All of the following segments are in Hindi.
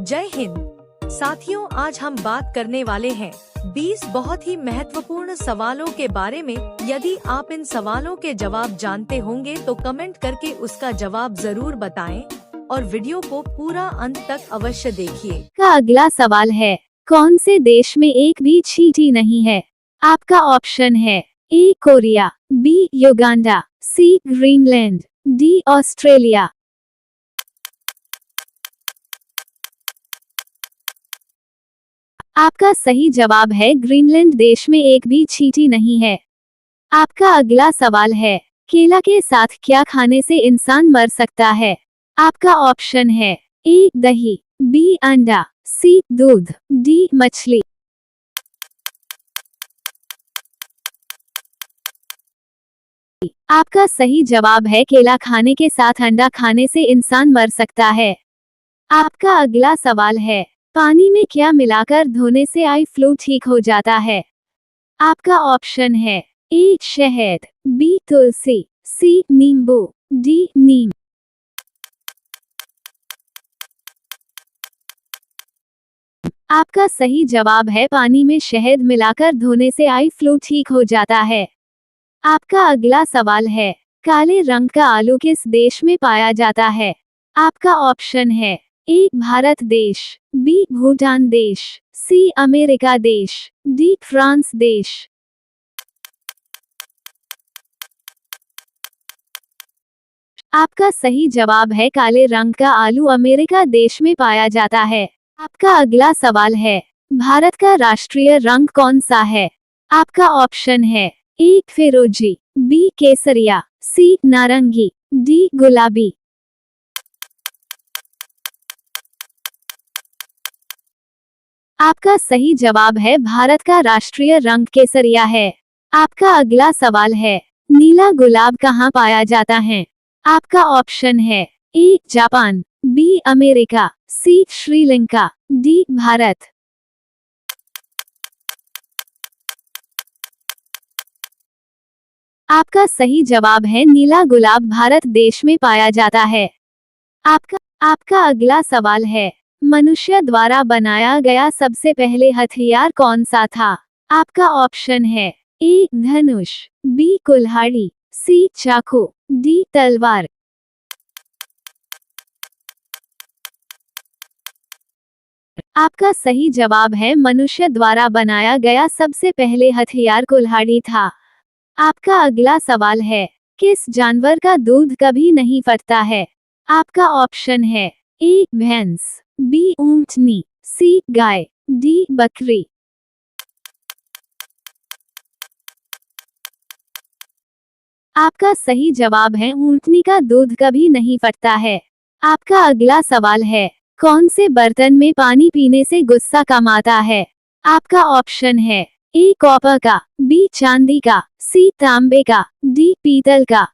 जय हिंद साथियों, आज हम बात करने वाले हैं 20 बहुत ही महत्वपूर्ण सवालों के बारे में। यदि आप इन सवालों के जवाब जानते होंगे तो कमेंट करके उसका जवाब जरूर बताएं और वीडियो को पूरा अंत तक अवश्य देखिए। का अगला सवाल है, कौन से देश में एक भी चींटी नहीं है? आपका ऑप्शन है ए कोरिया, बी युगांडा, सी ग्रीनलैंड, डी ऑस्ट्रेलिया। आपका सही जवाब है ग्रीनलैंड देश में एक भी चींटी नहीं है। आपका अगला सवाल है, केला के साथ क्या खाने से इंसान मर सकता है? आपका ऑप्शन है ए दही, बी अंडा, सी दूध, डी मछली। आपका सही जवाब है केला खाने के साथ अंडा खाने से इंसान मर सकता है। आपका अगला सवाल है, पानी में क्या मिलाकर धोने से आई फ्लू ठीक हो जाता है? आपका ऑप्शन है ए शहद, बी तुलसी, सी नींबू, डी नीम। आपका सही जवाब है पानी में शहद मिलाकर धोने से आई फ्लू ठीक हो जाता है। आपका अगला सवाल है, काले रंग का आलू किस देश में पाया जाता है? आपका ऑप्शन है ए भारत देश, बी भूटान देश, सी अमेरिका देश, डी फ्रांस देश। आपका सही जवाब है काले रंग का आलू अमेरिका देश में पाया जाता है। आपका अगला सवाल है, भारत का राष्ट्रीय रंग कौन सा है? आपका ऑप्शन है ए फिरोजी, बी केसरिया, सी नारंगी, डी गुलाबी। आपका सही जवाब है भारत का राष्ट्रीय रंग केसरिया है। आपका अगला सवाल है, नीला गुलाब कहाँ पाया जाता है? आपका ऑप्शन है A Japan, B America, C Sri Lanka, D Bharat. आपका सही जवाब है नीला गुलाब भारत देश में पाया जाता है। आपका अगला सवाल है, मनुष्य द्वारा बनाया गया सबसे पहले हथियार कौन सा था? आपका ऑप्शन है ए धनुष, बी कुल्हाड़ी, सी चाकू, डी तलवार। आपका सही जवाब है मनुष्य द्वारा बनाया गया सबसे पहले हथियार कुल्हाड़ी था। आपका अगला सवाल है, किस जानवर का दूध कभी नहीं फटता है? आपका ऑप्शन है ए भैंस, बी ऊंटनी, सी गाय, डी बकरी। आपका सही जवाब है ऊंटनी का दूध कभी नहीं फटता है। आपका अगला सवाल है, कौन से बर्तन में पानी पीने से गुस्सा कम आता है? आपका ऑप्शन है ए कॉपर का, बी चांदी का, सी तांबे का, डी पीतल का।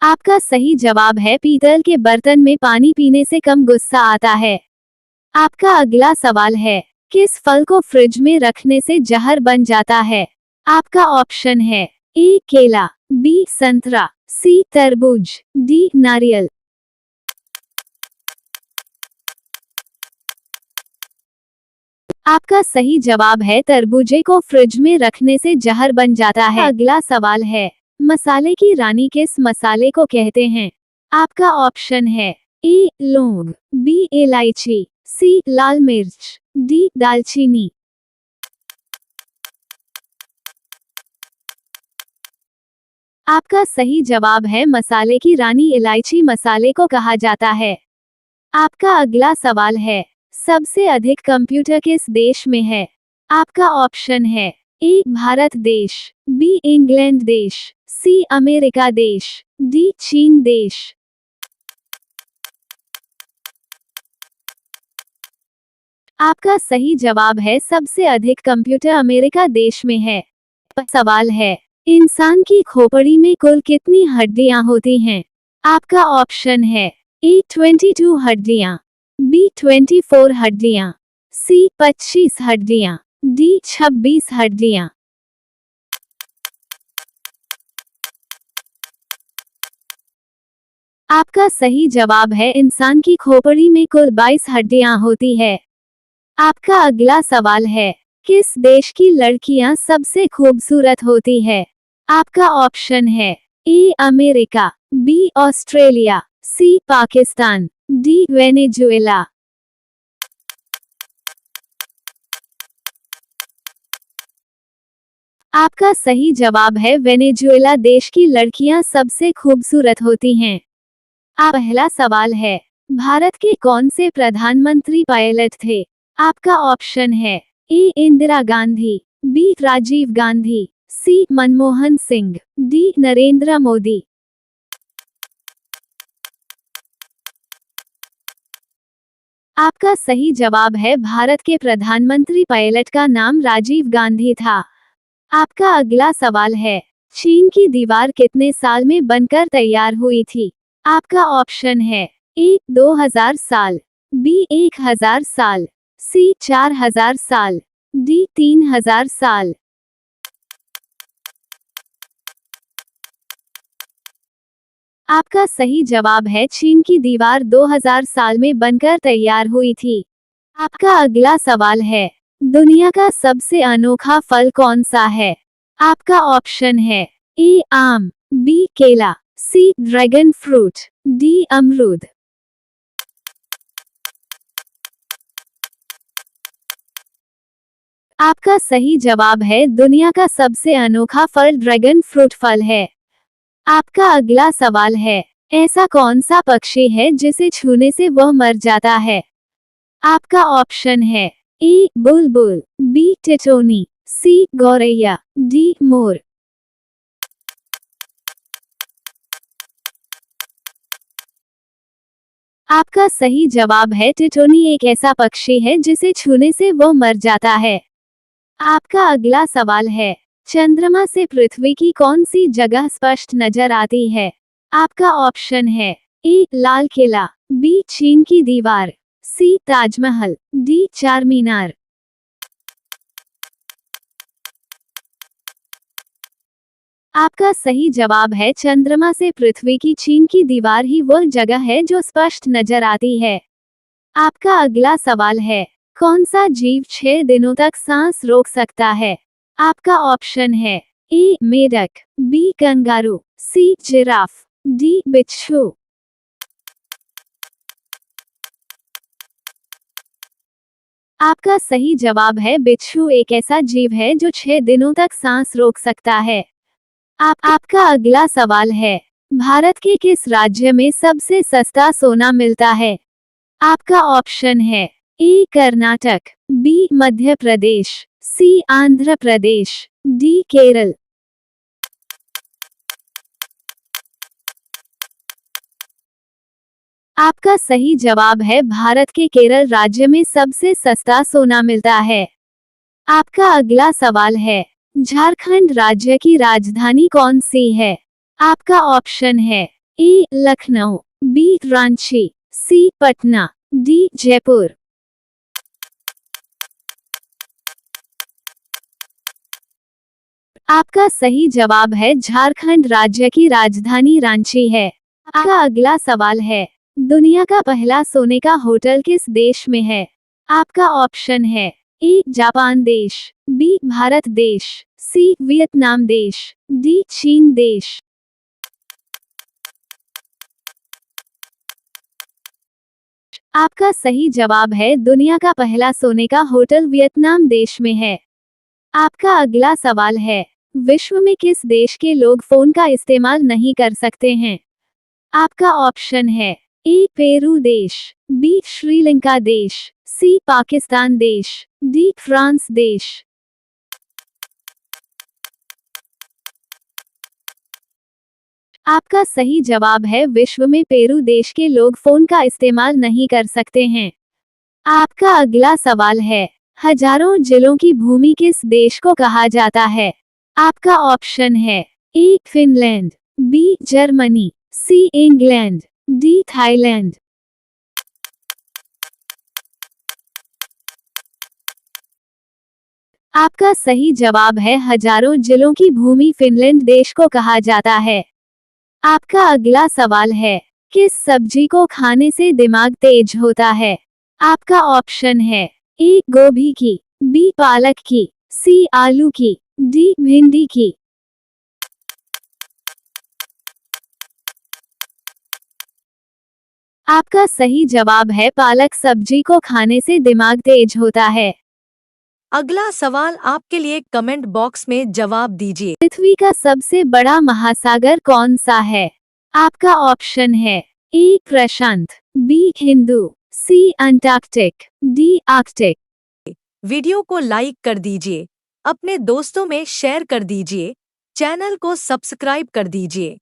आपका सही जवाब है पीतल के बर्तन में पानी पीने से कम गुस्सा आता है। आपका अगला सवाल है, किस फल को फ्रिज में रखने से जहर बन जाता है? आपका ऑप्शन है ए केला, बी संतरा, सी तरबूज, डी नारियल। आपका सही जवाब है तरबूजे को फ्रिज में रखने से जहर बन जाता है। अगला सवाल है, मसाले की रानी किस मसाले को कहते हैं? आपका ऑप्शन है ए लौंग, बी इलायची, सी लाल मिर्च, डी दालचीनी। आपका सही जवाब है मसाले की रानी इलायची मसाले को कहा जाता है। आपका अगला सवाल है, सबसे अधिक कंप्यूटर किस देश में है? आपका ऑप्शन है ए भारत देश, बी इंग्लैंड देश, सी अमेरिका देश, डी चीन देश। आपका सही जवाब है सबसे अधिक कंप्यूटर अमेरिका देश में है। सवाल है, इंसान की खोपड़ी में कुल कितनी हड्डियां होती हैं? आपका ऑप्शन है ए 22 हड्डियां, बी 24 हड्डियां, सी 25 हड्डियां, डी 26 हड्डियां। आपका सही जवाब है इंसान की खोपड़ी में कुल 22 हड्डियां होती है। आपका अगला सवाल है, किस देश की लड़कियां सबसे खूबसूरत होती है? आपका ऑप्शन है A America, B Australia, C Pakistan, D Venezuela. आपका सही जवाब है वेनेजुएला देश की लड़कियां सबसे खूबसूरत होती हैं। आप पहला सवाल है, भारत के कौन से प्रधानमंत्री पायलट थे? आपका ऑप्शन है ए इंदिरा गांधी, बी राजीव गांधी, सी मनमोहन सिंह, डी नरेंद्र मोदी। आपका सही जवाब है भारत के प्रधानमंत्री पायलट का नाम राजीव गांधी था। आपका अगला सवाल है, चीन की दीवार कितने साल में बनकर तैयार हुई थी? आपका ऑप्शन है ए 2000 साल, बी 1000 साल, सी 4000 साल, डी 3000 साल। आपका सही जवाब है चीन की दीवार 2000 साल में बनकर तैयार हुई थी। आपका अगला सवाल है, दुनिया का सबसे अनोखा फल कौन सा है? आपका ऑप्शन है ए आम, बी केला, सी ड्रैगन फ्रूट, डी अमरूद। आपका सही जवाब है दुनिया का सबसे अनोखा फल ड्रैगन फ्रूट फल है। आपका अगला सवाल है, ऐसा कौन सा पक्षी है जिसे छूने से वह मर जाता है? आपका ऑप्शन है ए बुलबुल, बी टिटोनी, सी गौरैया, डी मोर। आपका सही जवाब है टिटोनी एक ऐसा पक्षी है जिसे छूने से वह मर जाता है। आपका अगला सवाल है, चंद्रमा से पृथ्वी की कौन सी जगह स्पष्ट नजर आती है? आपका ऑप्शन है ए लाल किला, बी चीन की दीवार, सी ताजमहल, डी चार मीनार। आपका सही जवाब है चंद्रमा से पृथ्वी की चीन की दीवार ही वह जगह है जो स्पष्ट नजर आती है। आपका अगला सवाल है, कौन सा जीव 6 दिनों तक सांस रोक सकता है? आपका ऑप्शन है ए मेढक, B kangaroo, C giraffe, D बिच्छू। आपका सही जवाब है बिच्छू एक ऐसा जीव है जो 6 दिनों तक सांस रोक सकता है। आपका अगला सवाल है, भारत के किस राज्य में सबसे सस्ता सोना मिलता है? आपका ऑप्शन है ए कर्नाटक, बी मध्य प्रदेश, सी आंध्र प्रदेश, डी केरल। आपका सही जवाब है भारत के केरल राज्य में सबसे सस्ता सोना मिलता है। आपका अगला सवाल है, झारखंड राज्य की राजधानी कौन सी है? आपका ऑप्शन है ए लखनऊ, बी रांची, सी पटना, डी जयपुर। आपका सही जवाब है झारखंड राज्य की राजधानी रांची है। आपका अगला सवाल है, दुनिया का पहला सोने का होटल किस देश में है? आपका ऑप्शन है ए जापान देश, बी भारत देश, सी वियतनाम देश, डी चीन देश। आपका सही जवाब है दुनिया का पहला सोने का होटल वियतनाम देश में है। आपका अगला सवाल है, विश्व में किस देश के लोग फोन का इस्तेमाल नहीं कर सकते हैं? आपका ऑप्शन है ए पेरू देश, बी श्रीलंका देश, सी पाकिस्तान देश, डी फ्रांस देश। आपका सही जवाब है विश्व में पेरू देश के लोग फोन का इस्तेमाल नहीं कर सकते हैं। आपका अगला सवाल है, हजारों जिलों की भूमि किस देश को कहा जाता है? आपका ऑप्शन है A Finland, B Germany, C England, D Thailand. आपका सही जवाब है हजारों जिलों की भूमि फिनलैंड देश को कहा जाता है। आपका अगला सवाल है, किस सब्जी को खाने से दिमाग तेज होता है? आपका ऑप्शन है ए गोभी की, बी पालक की, सी आलू की, डी भिंडी की। आपका सही जवाब है पालक सब्जी को खाने से दिमाग तेज होता है। अगला सवाल आपके लिए कमेंट बॉक्स में जवाब दीजिए। पृथ्वी का सबसे बड़ा महासागर कौन सा है? आपका ऑप्शन है ए प्रशांत, बी हिंदू, सी अंटार्कटिक, डी आर्कटिक। वीडियो को लाइक कर दीजिए, अपने दोस्तों में शेयर कर दीजिए, चैनल को सब्सक्राइब कर दीजिए।